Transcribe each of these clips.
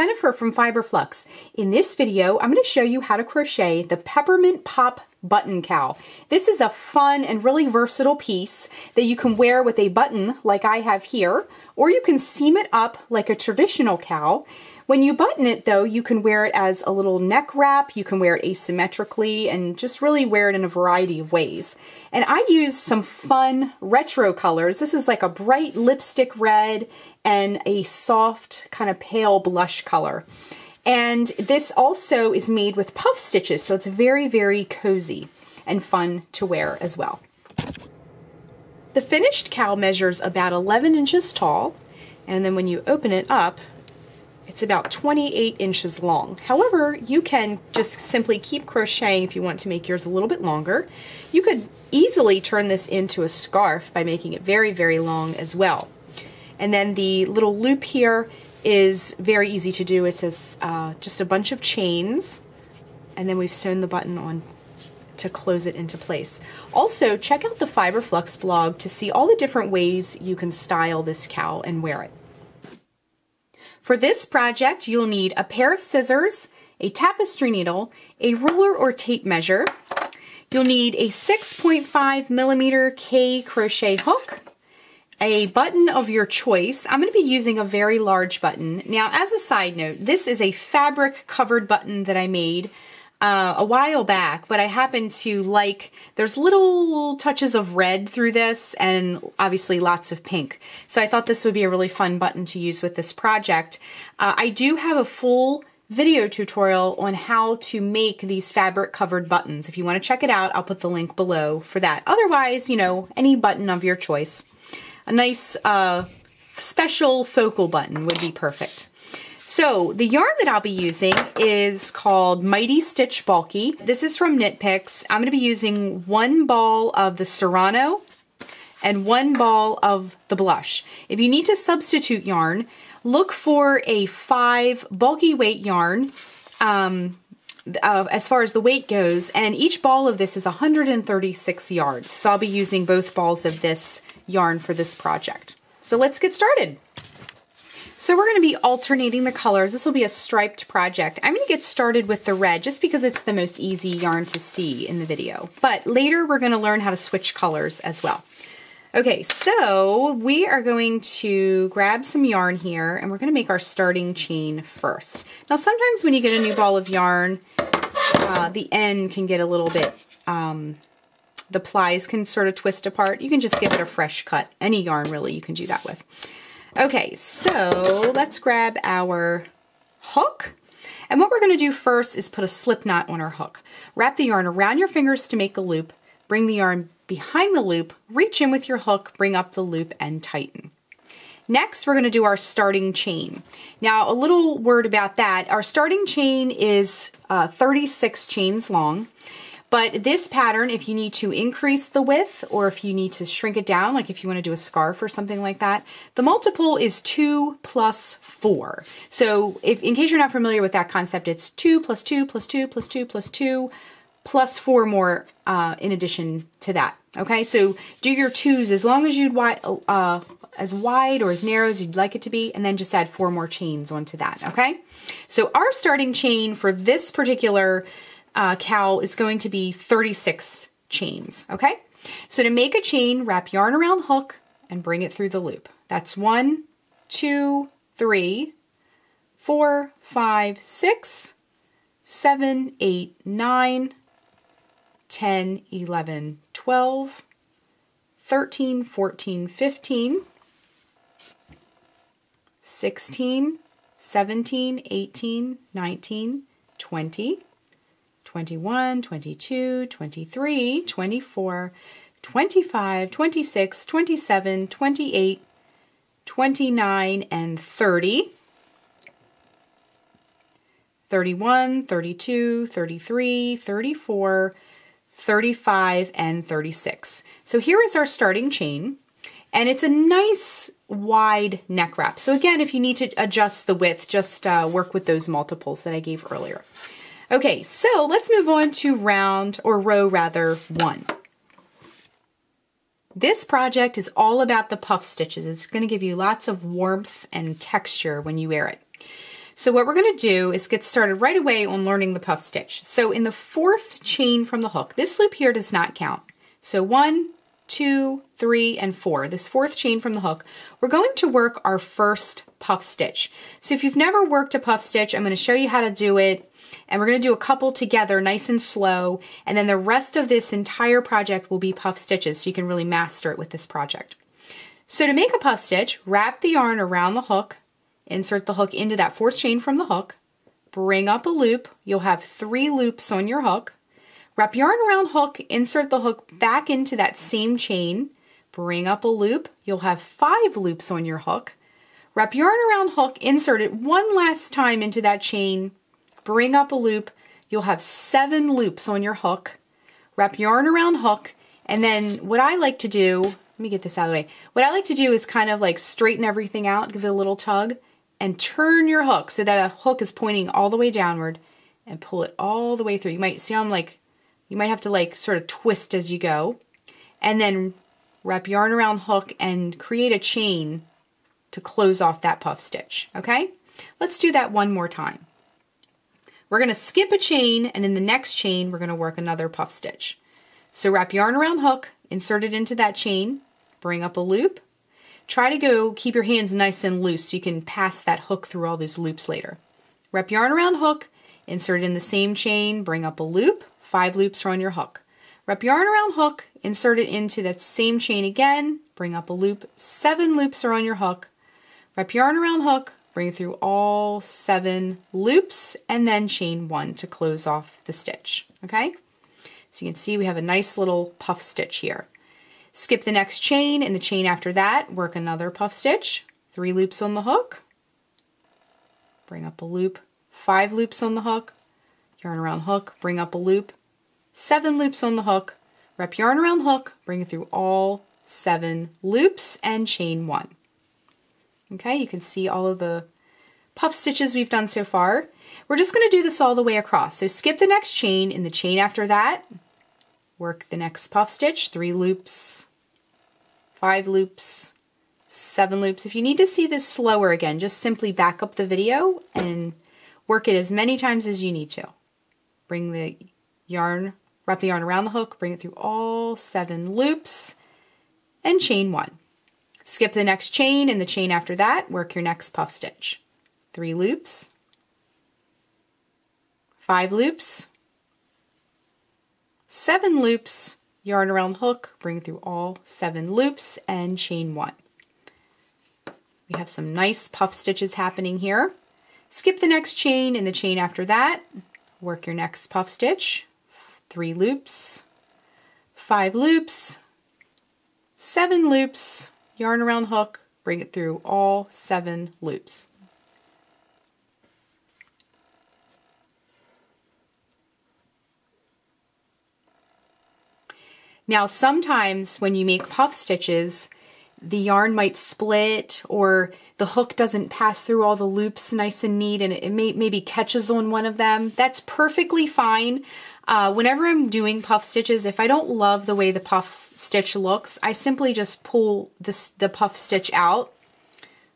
Jennifer from Flux. In this video, I'm going to show you how to crochet the Peppermint Pop Button Cowl. This is a fun and really versatile piece that you can wear with a button like I have here, or you can seam it up like a traditional cowl. When you button it though, you can wear it as a little neck wrap, you can wear it asymmetrically, and just really wear it in a variety of ways. And I used some fun retro colors. This is like a bright lipstick red and a soft kind of pale blush color. And this also is made with puff stitches, so it's very, very cozy and fun to wear as well. The finished cowl measures about 11 inches tall, and then when you open it up, it's about 28 inches long. However, you can just simply keep crocheting if you want to make yours a little bit longer. You could easily turn this into a scarf by making it very, very long as well. And then the little loop here is very easy to do. It's just a bunch of chains, and then we've sewn the button on to close it into place. Also, check out the Flux blog to see all the different ways you can style this cowl and wear it. For this project, you'll need a pair of scissors, a tapestry needle, a ruler or tape measure. You'll need a 6.5mm K crochet hook, a button of your choice. I'm going to be using a very large button. Now, as a side note, this is a fabric covered button that I made a while back, but I happen to like, there's little touches of red through this and obviously lots of pink. So I thought this would be a really fun button to use with this project. I do have a full video tutorial on how to make these fabric covered buttons. If you want to check it out, I'll put the link below for that. Otherwise, you know, any button of your choice. A nice special focal button would be perfect. So the yarn that I'll be using is called Mighty Stitch Bulky. This is from Knit Picks. I'm going to be using 1 ball of the Serrano and 1 ball of the blush. If you need to substitute yarn, look for a 5 bulky weight yarn as far as the weight goes, and each ball of this is 136 yards. So I'll be using both balls of this yarn for this project. So let's get started. So we're going to be alternating the colors. This will be a striped project. I'm going to get started with the red just because it's the most easy yarn to see in the video. But later we're going to learn how to switch colors as well. Okay, so we are going to grab some yarn here and we're going to make our starting chain first. Now sometimes when you get a new ball of yarn, the end can get a little bit, the plies can sort of twist apart. You can just give it a fresh cut. Any yarn really you can do that with. Okay, so let's grab our hook. And what we're going to do first is put a slip knot on our hook. Wrap the yarn around your fingers to make a loop. Bring the yarn behind the loop, reach in with your hook, bring up the loop, and tighten. Next, we're going to do our starting chain. Now, a little word about that. Our starting chain is 36 chains long. But this pattern, if you need to increase the width or if you need to shrink it down, like if you want to do a scarf or something like that, the multiple is 2 plus 4. So in case you're not familiar with that concept, it's 2 plus 2 plus 2 plus 2 plus 2 plus 4 more in addition to that. Okay, so do your 2s as long as you'd as wide or as narrow as you'd like it to be, and then just add 4 more chains onto that. Okay, so our starting chain for this particular cowl is going to be 36 chains, okay? So to make a chain, wrap yarn around hook and bring it through the loop. That's 1, 2, 3, 4, 5, 6, 7, 8, 9, 10, 11, 12, 13, 14, 15, 16, 17, 18, 19, 20, 21, 22, 23, 24, 25, 26, 27, 28, 29, and 30, 31, 32, 33, 34, 35, and 36. So here is our starting chain, and it's a nice wide neck wrap. So again, if you need to adjust the width, just work with those multiples that I gave earlier. Okay, so let's move on to row 1. This project is all about the puff stitches. It's going to give you lots of warmth and texture when you wear it. So what we're going to do is get started right away on learning the puff stitch. So in the 4th chain from the hook, this loop here does not count. So 1, 2, 3, and 4, this 4th chain from the hook, we're going to work our first puff stitch. So if you've never worked a puff stitch, I'm going to show you how to do it, and we're going to do a couple together nice and slow, and then the rest of this entire project will be puff stitches, so you can really master it with this project. So to make a puff stitch, wrap the yarn around the hook, insert the hook into that 4th chain from the hook, bring up a loop, you'll have 3 loops on your hook, wrap yarn around hook, insert the hook back into that same chain, bring up a loop, you'll have 5 loops on your hook, wrap yarn around hook, insert it one last time into that chain, bring up a loop, you'll have 7 loops on your hook, wrap yarn around hook, and then what I like to do, let me get this out of the way, what I like to do is kind of like straighten everything out, give it a little tug, and turn your hook so that a hook is pointing all the way downward, and pull it all the way through. You might see I'm like, you might have to like sort of twist as you go, and then wrap yarn around hook and create a chain to close off that puff stitch, okay? Let's do that one more time. We're gonna skip a chain, and in the next chain, we're gonna work another puff stitch. So wrap yarn around hook, insert it into that chain, bring up a loop. Try to keep your hands nice and loose so you can pass that hook through all those loops later. Wrap yarn around hook, insert it in the same chain, bring up a loop, 5 loops are on your hook. Wrap yarn around hook, insert it into that same chain again, bring up a loop, 7 loops are on your hook. Wrap yarn around hook, bring it through all 7 loops, and then chain 1 to close off the stitch, okay? So you can see we have a nice little puff stitch here. Skip the next chain, and the chain after that, work another puff stitch, 3 loops on the hook, bring up a loop, 5 loops on the hook, yarn around hook, bring up a loop, 7 loops on the hook, wrap yarn around hook, bring it through all 7 loops, and chain 1. Okay, you can see all of the puff stitches we've done so far. We're just going to do this all the way across. So skip the next chain, in the chain after that, work the next puff stitch, 3 loops, 5 loops, 7 loops. If you need to see this slower again, just simply back up the video and work it as many times as you need to. Bring the yarn, wrap the yarn around the hook, bring it through all 7 loops, and chain 1. Skip the next chain, and the chain after that, work your next puff stitch. 3 loops, 5 loops, 7 loops, yarn around hook, bring it through all 7 loops, and chain 1. We have some nice puff stitches happening here. Skip the next chain, and the chain after that, work your next puff stitch. 3 loops, 5 loops, 7 loops, yarn around hook, bring it through all 7 loops. Now sometimes when you make puff stitches, the yarn might split, or the hook doesn't pass through all the loops nice and neat, and it maybe catches on one of them. That's perfectly fine. Whenever I'm doing puff stitches, if I don't love the way the puff stitch looks, I simply just pull the puff stitch out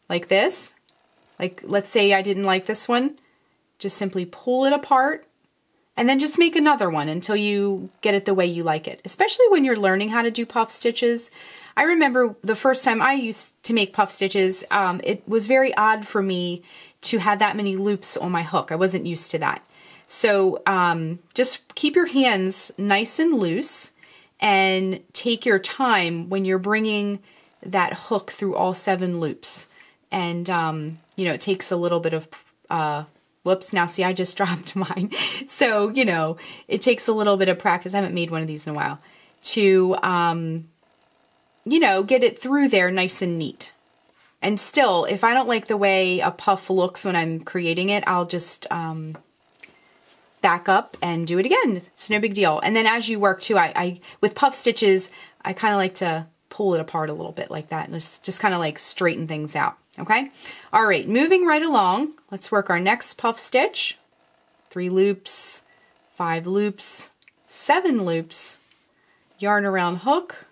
like this. Like, let's say I didn't like this one, just simply pull it apart, and then just make another one until you get it the way you like it. Especially when you're learning how to do puff stitches. I remember the first time I used to make puff stitches, it was very odd for me to have that many loops on my hook. I wasn't used to that. So just keep your hands nice and loose and take your time when you're bringing that hook through all 7 loops. And, you know, it takes a little bit of, whoops, now see, I just dropped mine. So, you know, it takes a little bit of practice. I haven't made one of these in a while to, you know, get it through there nice and neat. And still, if I don't like the way a puff looks when I'm creating it, I'll just back up and do it again. It's no big deal. And then as you work too, I with puff stitches, I kind of like to pull it apart a little bit like that and just kind of like straighten things out. Okay. All right. Moving right along. Let's work our next puff stitch. 3 loops, 5 loops, 7 loops, yarn around hook,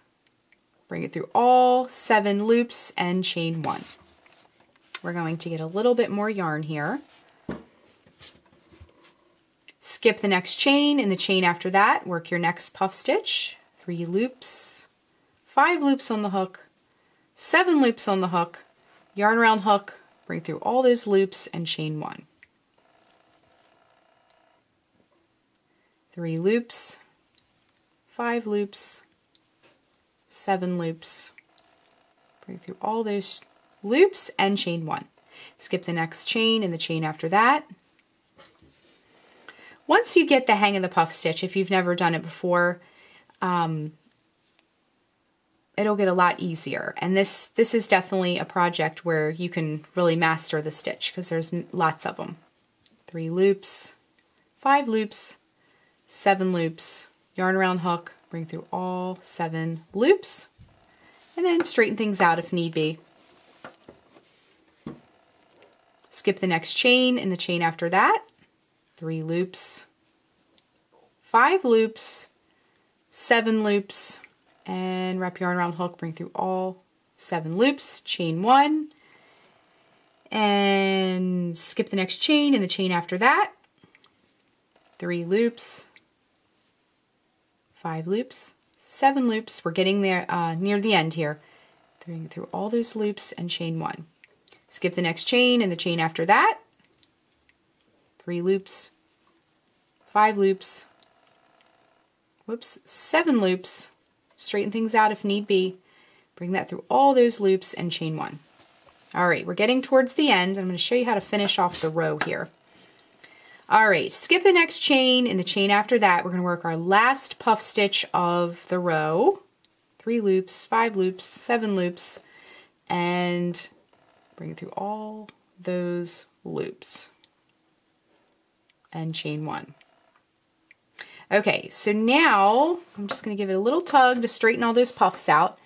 bring it through all 7 loops and chain 1. We're going to get a little bit more yarn here. Skip the next chain and the chain after that. Work your next puff stitch. 3 loops, 5 loops on the hook, 7 loops on the hook, yarn around hook, bring through all those loops and chain 1. 3 loops, 5 loops, 7 loops, bring through all those loops and chain 1. Skip the next chain and the chain after that. Once you get the hang of the puff stitch, if you've never done it before, it'll get a lot easier. And this is definitely a project where you can really master the stitch because there's lots of them. 3 loops, 5 loops, 7 loops, yarn around hook, bring through all 7 loops, and then straighten things out if need be. Skip the next chain and the chain after that. 3 loops, 5 loops, 7 loops, and wrap yarn around hook, bring through all 7 loops, chain 1, and skip the next chain and the chain after that. 3 loops, 5 loops, 7 loops. We're getting there near the end here. Bring through all those loops and chain 1. Skip the next chain and the chain after that. 3 loops, 5 loops, whoops, 7 loops. Straighten things out if need be. Bring that through all those loops and chain 1. All right, we're getting towards the end. I'm going to show you how to finish off the row here. All right, skip the next chain and the chain after that. We're going to work our last puff stitch of the row. 3 loops, 5 loops, 7 loops, and bring it through all those loops and chain 1. Okay, so now I'm just going to give it a little tug to straighten all those puffs out.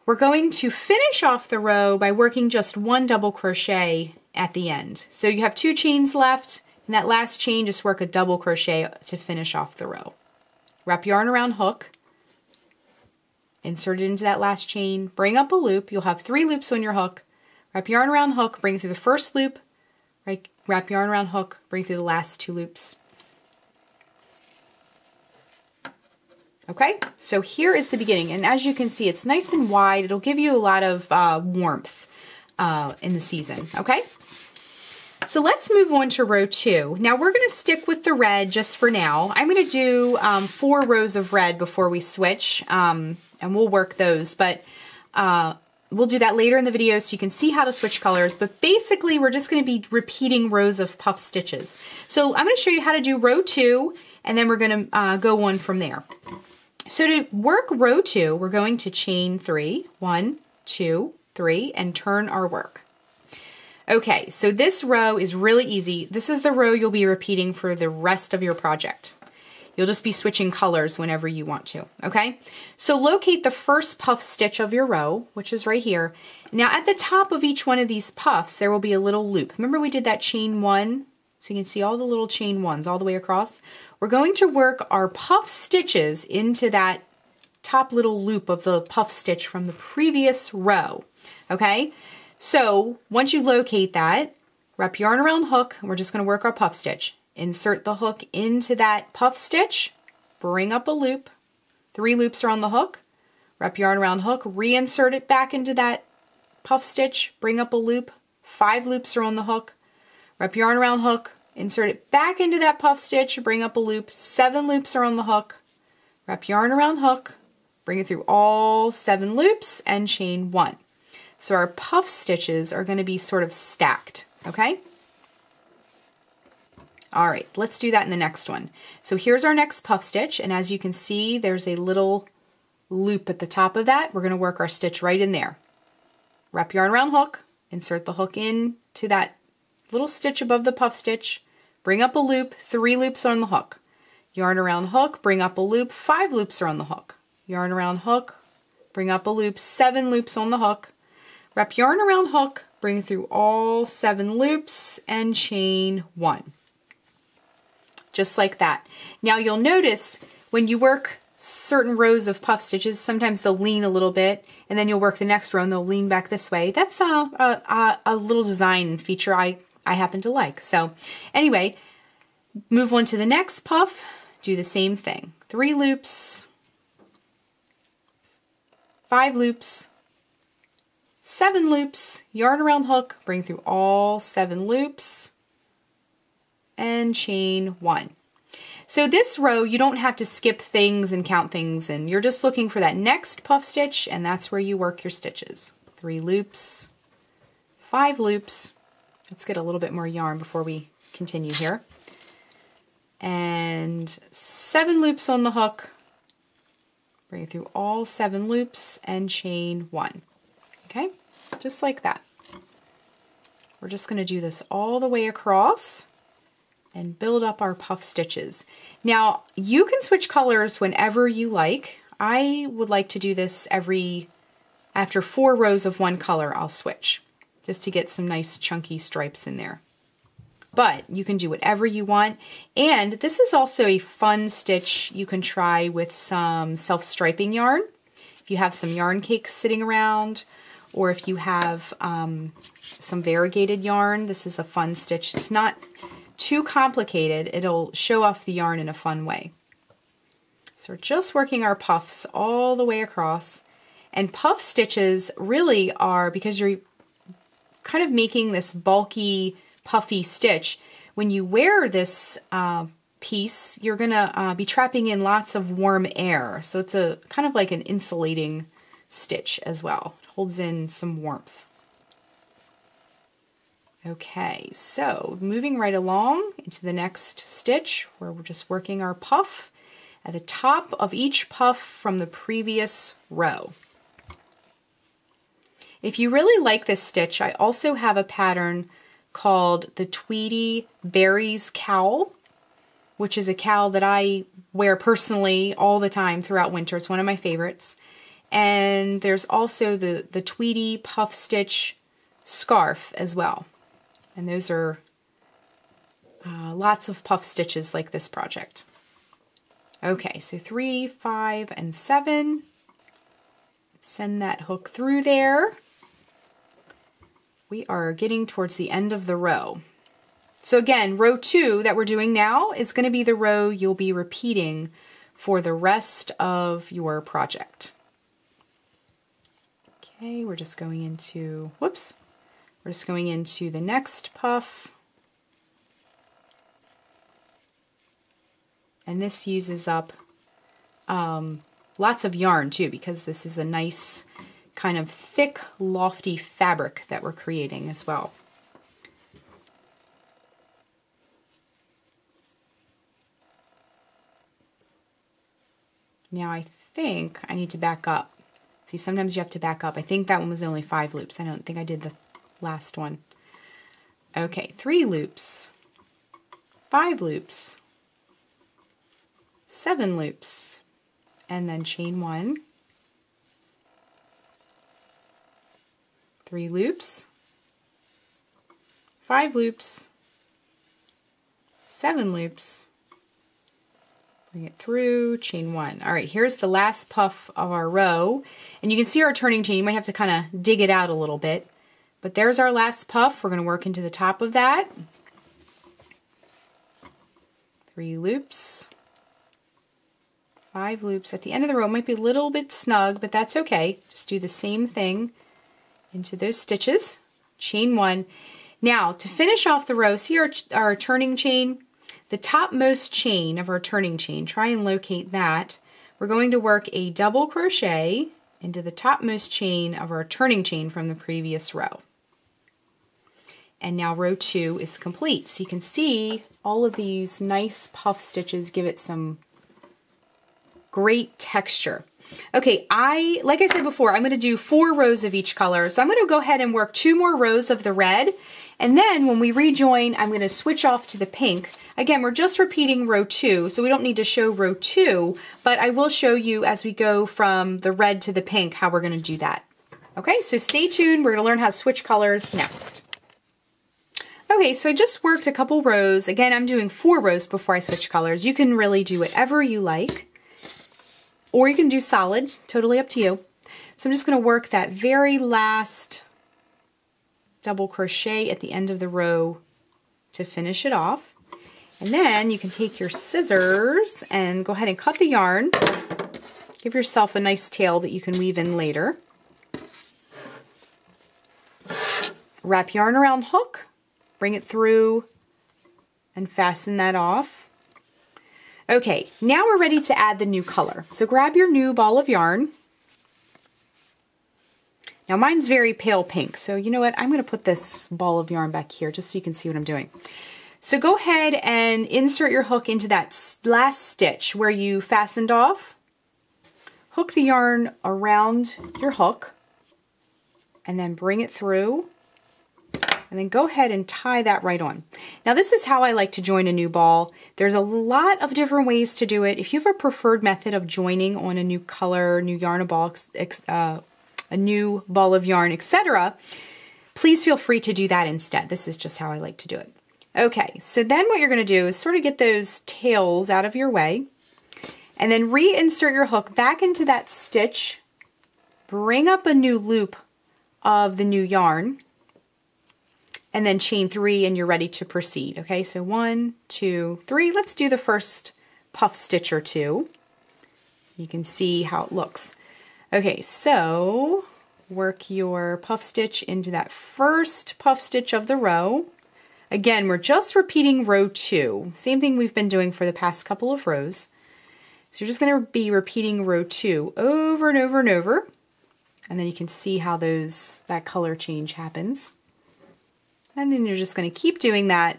We're going to finish off the row by working just 1 double crochet at the end. So you have 2 chains left, and that last chain, just work a double crochet to finish off the row. Wrap yarn around hook, insert it into that last chain, bring up a loop. You'll have 3 loops on your hook. Wrap yarn around hook, bring through the first loop, right, wrap yarn around hook, bring through the last 2 loops. Okay, so here is the beginning, and as you can see, it's nice and wide. It'll give you a lot of warmth in the season, okay? So let's move on to row 2. Now we're going to stick with the red just for now. I'm going to do 4 rows of red before we switch, and we'll work those, but we'll do that later in the video so you can see how to switch colors. But basically, we're just going to be repeating rows of puff stitches. So I'm going to show you how to do row 2, and then we're going to go on from there. So to work row 2, we're going to chain 3, 1, 2, 3, and turn our work. Okay, so this row is really easy. This is the row you'll be repeating for the rest of your project. You'll just be switching colors whenever you want to, okay? So locate the first puff stitch of your row, which is right here. Now at the top of each one of these puffs, there will be a little loop. Remember we did that chain 1? So you can see all the little chain 1s all the way across. We're going to work our puff stitches into that top little loop of the puff stitch from the previous row, okay? So once you locate that, wrap yarn around hook, and we're just going to work our puff stitch. Insert the hook into that puff stitch, bring up a loop, 3 loops are on the hook, wrap yarn around hook, reinsert it back into that puff stitch, bring up a loop, 5 loops are on the hook, wrap yarn around hook, insert it back into that puff stitch, bring up a loop, 7 loops are on the hook, wrap yarn around hook, bring it through all 7 loops and chain 1. So our puff stitches are going to be sort of stacked, okay? All right, let's do that in the next one. So here's our next puff stitch, and as you can see, there's a little loop at the top of that. We're going to work our stitch right in there. Wrap yarn around hook, insert the hook in to that little stitch above the puff stitch, bring up a loop, 3 loops on the hook. Yarn around hook, bring up a loop, 5 loops are on the hook. Yarn around hook, bring up a loop, 7 loops on the hook. Wrap yarn around hook, bring through all 7 loops and chain 1. Just like that. Now you'll notice when you work certain rows of puff stitches, sometimes they'll lean a little bit, and then you'll work the next row and they'll lean back this way. That's a little design feature I happen to like. So anyway, Move on to the next puff, do the same thing. 3 loops, 5 loops, 7 loops, yarn around hook, bring through all 7 loops, and chain 1. So this row, you don't have to skip things and count things, and you're just looking for that next puff stitch, and that's where you work your stitches. 3 loops, 5 loops. Let's get a little bit more yarn before we continue here. And 7 loops on the hook, bring it through all 7 loops, and chain 1. Okay, just like that. We're just going to do this all the way across and build up our puff stitches. Now, you can switch colors whenever you like. I would like to do this after 4 rows of one color, I'll switch, just to get some nice chunky stripes in there. But you can do whatever you want. And this is also a fun stitch you can try with some self-striping yarn. If you have some yarn cakes sitting around, or if you have some variegated yarn, this is a fun stitch. It's not too complicated. It'll show off the yarn in a fun way. So we're just working our puffs all the way across. And puff stitches really are, because you're kind of making this bulky, puffy stitch, when you wear this piece, you're gonna be trapping in lots of warm air. So it's a kind of like an insulating stitch as well. It holds in some warmth. Okay, so moving right along into the next stitch where we're just working our puff at the top of each puff from the previous row. If you really like this stitch, I also have a pattern called the Tweety Berries Cowl, which is a cowl that I wear personally all the time throughout winter. It's one of my favorites. And there's also the Tweety Puff Stitch Scarf as well. And those are lots of puff stitches like this project. Okay, so 3, 5, and 7. Send that hook through there. We are getting towards the end of the row. So again, row 2 that we're doing now is going to be the row you'll be repeating for the rest of your project. Okay, we're just going into, whoops. We're just going into the next puff. And this uses up lots of yarn too, because this is a nice kind of thick, lofty fabric that we're creating as well. Now I think I need to back up. See, sometimes you have to back up. I think that one was only 5 loops. I don't think I did the last one. Okay, 3 loops, 5 loops, 7 loops, and then chain 1, 3 loops, 5 loops, 7 loops, bring it through, chain 1. All right, here's the last puff of our row, and you can see our turning chain. You might have to kind of dig it out a little bit. But there's our last puff. We're going to work into the top of that. 3 loops, 5 loops. At the end of the row, it might be a little bit snug, but that's okay. Just do the same thing into those stitches. Chain 1. Now, to finish off the row, see our turning chain? The topmost chain of our turning chain, try and locate that. We're going to work a double crochet into the topmost chain of our turning chain from the previous row. And now row 2 is complete. So you can see all of these nice puff stitches give it some great texture. Okay, like I said before, I'm going to do 4 rows of each color. So I'm going to go ahead and work 2 more rows of the red. And then when we rejoin, I'm going to switch off to the pink. Again, we're just repeating row 2, so we don't need to show row 2, but I will show you as we go from the red to the pink how we're going to do that. Okay, so stay tuned. We're going to learn how to switch colors next. Okay, so I just worked a couple rows. Again, I'm doing 4 rows before I switch colors. You can really do whatever you like, or you can do solid, totally up to you. So I'm just going to work that very last double crochet at the end of the row to finish it off. And then you can take your scissors and go ahead and cut the yarn. Give yourself a nice tail that you can weave in later. Wrap yarn around hook, bring it through, and fasten that off. Okay, now we're ready to add the new color. So grab your new ball of yarn. Now mine's very pale pink, so you know what? I'm going to put this ball of yarn back here just so you can see what I'm doing. So go ahead and insert your hook into that last stitch where you fastened off. Hook the yarn around your hook and then bring it through. And then go ahead and tie that right on. Now this is how I like to join a new ball. There's a lot of different ways to do it. If you have a preferred method of joining on a new color, new yarn, a new ball of yarn, etc., please feel free to do that instead. This is just how I like to do it. Okay, so then what you're going to do is sort of get those tails out of your way and then reinsert your hook back into that stitch, bring up a new loop of the new yarn, and then chain 3 and you're ready to proceed. Okay, so 1, 2, 3. Let's do the first puff stitch or 2. You can see how it looks. Okay, so work your puff stitch into that first puff stitch of the row. Again, we're just repeating row 2. Same thing we've been doing for the past couple of rows. So you're just going to be repeating row 2 over and over and over. And then you can see how that color change happens. And then you're just going to keep doing that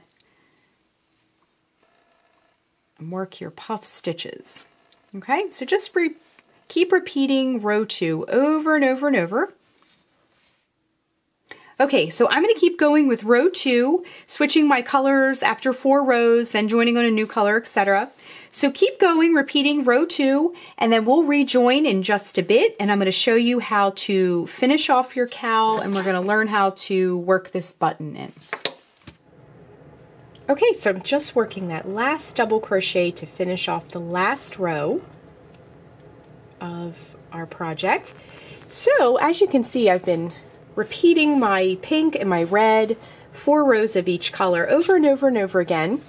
and work your puff stitches. Okay, so just keep repeating row 2 over and over and over. Okay, so I'm going to keep going with row 2, switching my colors after 4 rows, then joining on a new color, etc. So keep going, repeating row 2, and then we'll rejoin in just a bit, and I'm going to show you how to finish off your cowl, and we're going to learn how to work this button in. Okay, so I'm just working that last double crochet to finish off the last row of our project. So as you can see, I've been repeating my pink and my red, 4 rows of each color over and over and over again.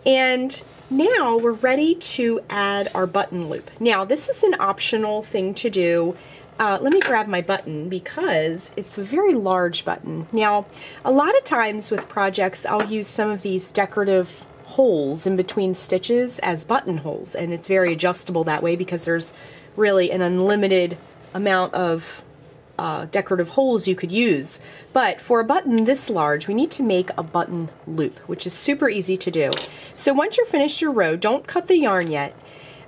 And now we're ready to add our button loop. Now this is an optional thing to do. Let me grab my button because it's a very large button. Now a lot of times with projects I'll use some of these decorative holes in between stitches as buttonholes, and it's very adjustable that way because there's really an unlimited amount of decorative holes you could use. But for a button this large, we need to make a button loop, which is super easy to do. So once you're finished your row, don't cut the yarn yet.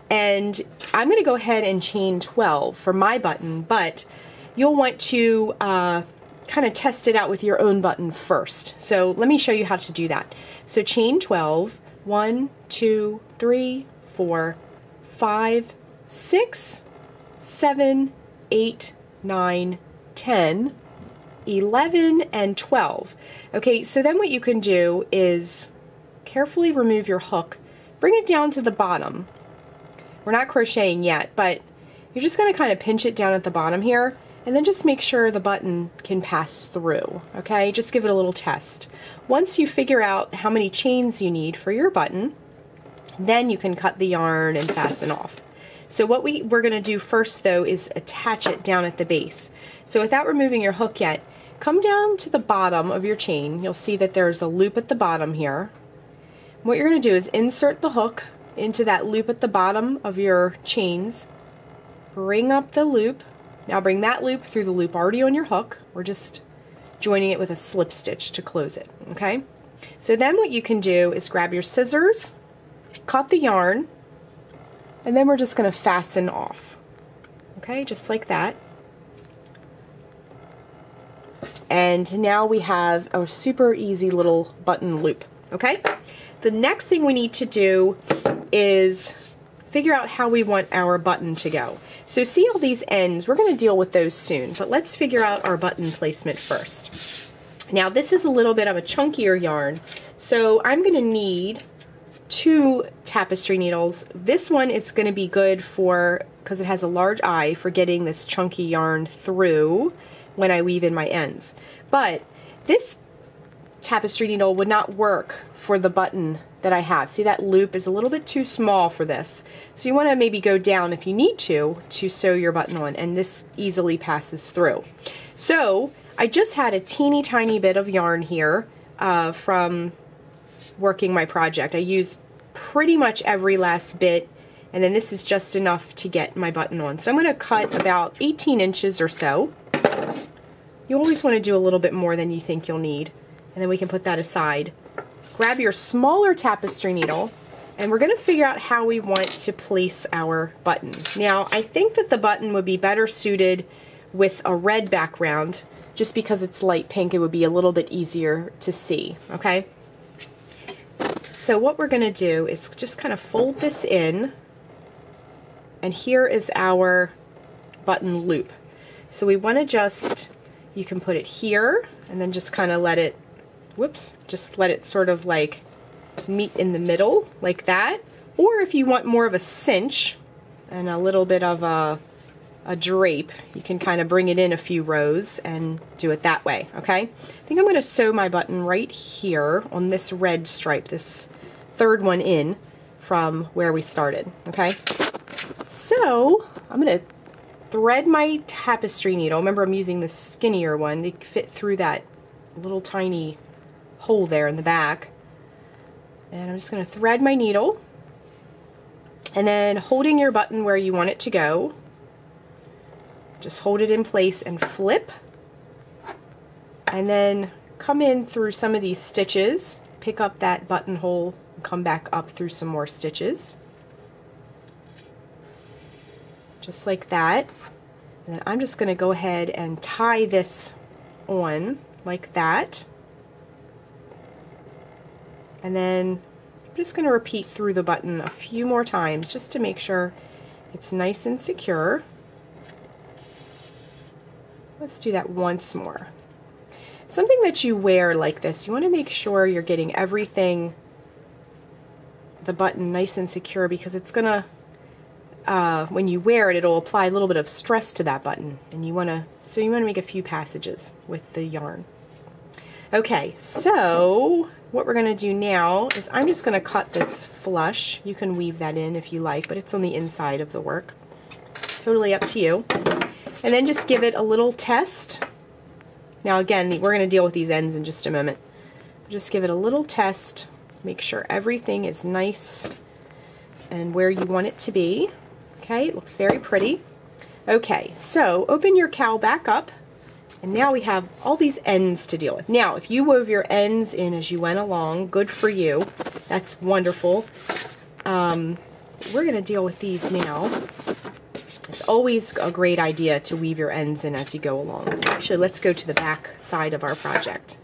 And I'm going to go ahead and chain 12 for my button, but you'll want to kind of test it out with your own button first. So let me show you how to do that. So chain 12, 1, 2, 3, 4, 5, 6, 7, 8, 9, 10, 11, and 12. Okay, so then what you can do is carefully remove your hook, bring it down to the bottom. We're not crocheting yet, but you're just going to kind of pinch it down at the bottom here, and then just make sure the button can pass through. Okay, just give it a little test. Once you figure out how many chains you need for your button, then you can cut the yarn and fasten off. So what we're going to do first though is attach it down at the base. So without removing your hook yet, come down to the bottom of your chain. You'll see that there's a loop at the bottom here. What you're going to do is insert the hook into that loop at the bottom of your chains. Bring up the loop. Now bring that loop through the loop already on your hook. We're just joining it with a slip stitch to close it. Okay? So then what you can do is grab your scissors, cut the yarn, and then we're just going to fasten off. Okay, just like that. And now we have a super easy little button loop. Okay? The next thing we need to do is figure out how we want our button to go. So see all these ends, we're going to deal with those soon, but let's figure out our button placement first. Now this is a little bit of a chunkier yarn, so I'm going to need 2 tapestry needles. This one is going to be good for, because it has a large eye, for getting this chunky yarn through when I weave in my ends. But this tapestry needle would not work for the button that I have. See, that loop is a little bit too small for this. So you want to maybe go down if you need to sew your button on, and this easily passes through. So I just had a teeny tiny bit of yarn here from working my project. I used pretty much every last bit, and then this is just enough to get my button on. So I'm going to cut about 18 inches or so. You always want to do a little bit more than you think you'll need, and then we can put that aside. Grab your smaller tapestry needle, and we're going to figure out how we want to place our button. Now, I think that the button would be better suited with a red background, just because it's light pink, it would be a little bit easier to see, okay? So what we're going to do is just kind of fold this in, and here is our button loop. So we want to just, you can put it here, and then just kind of let it, whoops, just let it sort of like meet in the middle, like that. Or if you want more of a cinch and a little bit of a drape, you can kind of bring it in a few rows and do it that way, okay? I think I'm going to sew my button right here on this red stripe, this third one in from where we started, okay? So I'm going to thread my tapestry needle. Remember, I'm using the skinnier one to fit through that little tiny hole there in the back. And I'm just going to thread my needle, and then holding your button where you want it to go, just hold it in place and flip, and then come in through some of these stitches, pick up that buttonhole, and come back up through some more stitches, just like that. And then I'm just going to go ahead and tie this on like that. And then I'm just going to repeat through the button a few more times just to make sure it's nice and secure. Let's do that once more. Something that you wear like this, you want to make sure you're getting everything, the button, nice and secure, because it's going to, when you wear it, it'll apply a little bit of stress to that button, and you want to make a few passages with the yarn. Okay, so what we're going to do now is I'm just going to cut this flush. You can weave that in if you like, but it's on the inside of the work. Totally up to you. And then just give it a little test. Now again, we're going to deal with these ends in just a moment. Just give it a little test. Make sure everything is nice and where you want it to be. Okay, it looks very pretty. Okay, so open your cowl back up, and now we have all these ends to deal with. Now, if you wove your ends in as you went along, good for you. That's wonderful. We're going to deal with these now. It's always a great idea to weave your ends in as you go along. Actually, let's go to the back side of our project.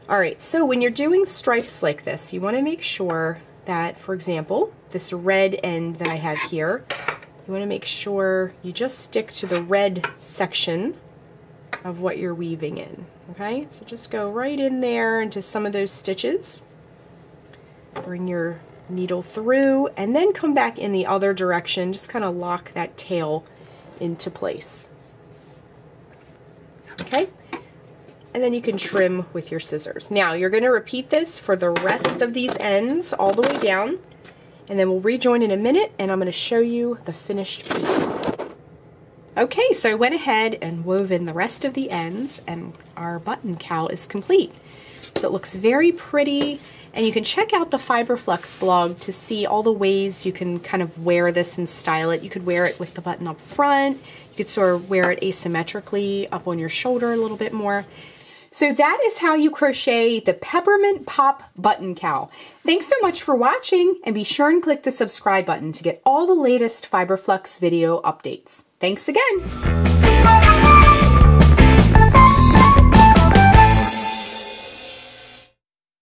Alright, so when you're doing stripes like this, you want to make sure that, for example, this red end that I have here, you want to make sure you just stick to the red section of what you're weaving in. Okay, so just go right in there into some of those stitches. Bring your needle through, and then come back in the other direction. Just kind of lock that tail into place. Okay, and then you can trim with your scissors. Now you're going to repeat this for the rest of these ends all the way down, and then we'll rejoin in a minute, and I'm going to show you the finished piece. Okay, so I went ahead and wove in the rest of the ends, and our button cowl is complete. So it looks very pretty, and you can check out the Flux blog to see all the ways you can kind of wear this and style it. You could wear it with the button up front. You could sort of wear it asymmetrically up on your shoulder a little bit more. So that is how you crochet the Peppermint Pop Button Cowl. Thanks so much for watching, and be sure and click the subscribe button to get all the latest Flux video updates. Thanks again!